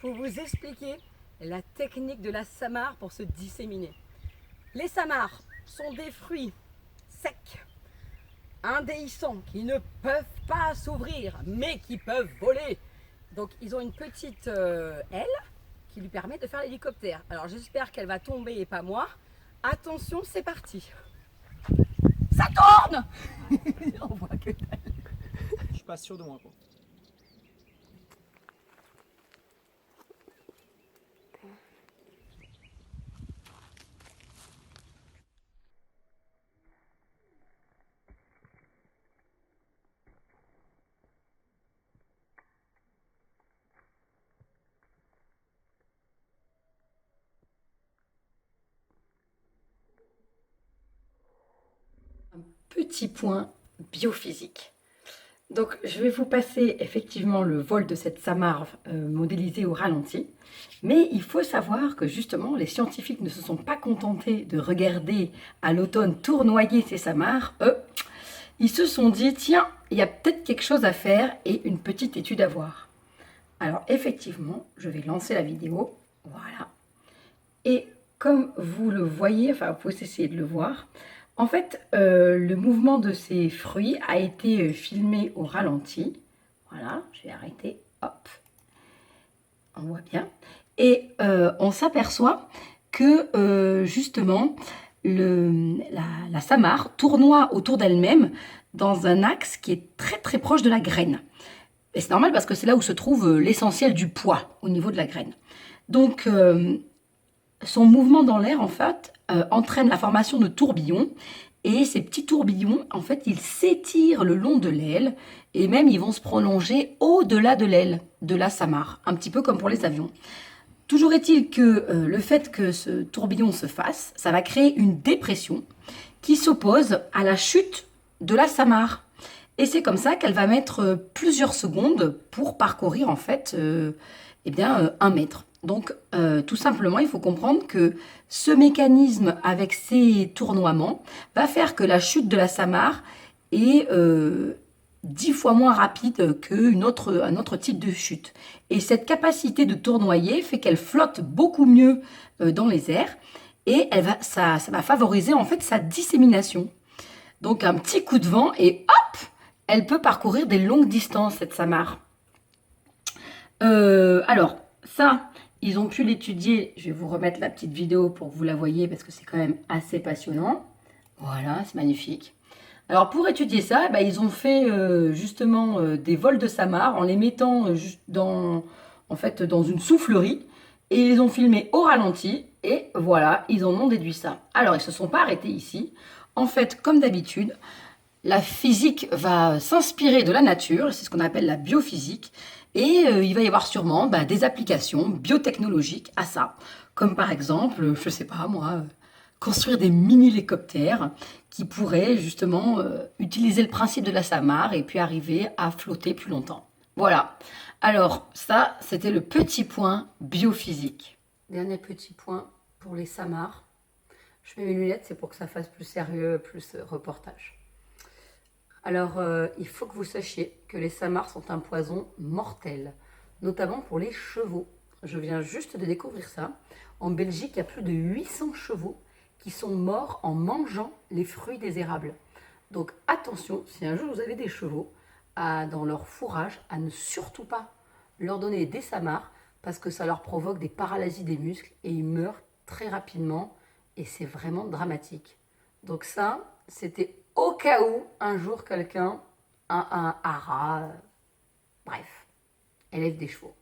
pour vous expliquer la technique de la samare pour se disséminer. Les samars sont des fruits secs, indéhiscents, qui ne peuvent pas s'ouvrir, mais qui peuvent voler. Donc ils ont une petite aile qui lui permet de faire l'hélicoptère. Alors j'espère qu'elle va tomber et pas moi. Attention, c'est parti. Ça tourne. On voit que dalle. Je suis pas sûr de moi, quoi. Un petit point biophysique. Donc, je vais vous passer effectivement le vol de cette samare modélisée au ralenti. Mais il faut savoir que justement, les scientifiques ne se sont pas contentés de regarder à l'automne tournoyer ces samars. Ils se sont dit, tiens, il y a peut-être quelque chose à faire et une petite étude à voir. Alors, effectivement, je vais lancer la vidéo. Voilà. Et comme vous le voyez, enfin, vous pouvez essayer de le voir, en fait, le mouvement de ces fruits a été filmé au ralenti. Voilà, je vais arrêter, hop, on voit bien. Et on s'aperçoit que, justement, la samare tournoie autour d'elle-même dans un axe qui est très très proche de la graine. Et c'est normal parce que c'est là où se trouve l'essentiel du poids au niveau de la graine. Donc, son mouvement dans l'air, en fait, entraîne la formation de tourbillons. Et ces petits tourbillons, en fait, ils s'étirent le long de l'aile. Et même, ils vont se prolonger au-delà de l'aile de la samare. Un petit peu comme pour les avions. Toujours est-il que le fait que ce tourbillon se fasse, ça va créer une dépression qui s'oppose à la chute de la samare. Et c'est comme ça qu'elle va mettre plusieurs secondes pour parcourir, en fait, eh bien, 1 mètre. Donc, tout simplement, il faut comprendre que ce mécanisme avec ces tournoiements va faire que la chute de la samare est 10 fois moins rapide qu'un autre type de chute. Et cette capacité de tournoyer fait qu'elle flotte beaucoup mieux dans les airs et ça va favoriser en fait sa dissémination. Donc, un petit coup de vent et hop, elle peut parcourir des longues distances, cette samare. Alors, ça, ils ont pu l'étudier. Je vais vous remettre la petite vidéo pour que vous la voyez parce que c'est quand même assez passionnant. Voilà, c'est magnifique. Alors, pour étudier ça, bah, ils ont fait justement des vols de samare en les mettant en fait, dans une soufflerie. Et ils les ont filmés au ralenti. Et voilà, ils en ont déduit ça. Alors, ils ne se sont pas arrêtés ici. En fait, comme d'habitude, la physique va s'inspirer de la nature. C'est ce qu'on appelle la biophysique. Et il va y avoir sûrement des applications biotechnologiques à ça. Comme par exemple, je ne sais pas moi, construire des mini-hélicoptères qui pourraient justement utiliser le principe de la samare et puis arriver à flotter plus longtemps. Voilà. Alors ça, c'était le petit point biophysique. Dernier petit point pour les samars. Je mets mes lunettes, c'est pour que ça fasse plus sérieux, plus reportage. Alors, il faut que vous sachiez que les samars sont un poison mortel, notamment pour les chevaux. Je viens juste de découvrir ça. En Belgique, il y a plus de 800 chevaux qui sont morts en mangeant les fruits des érables. Donc attention, si un jour vous avez des chevaux dans leur fourrage, à ne surtout pas leur donner des samars parce que ça leur provoque des paralysies des muscles et ils meurent très rapidement et c'est vraiment dramatique. Donc ça, c'était au cas où un jour quelqu'un, un haras, bref, élève des chevaux.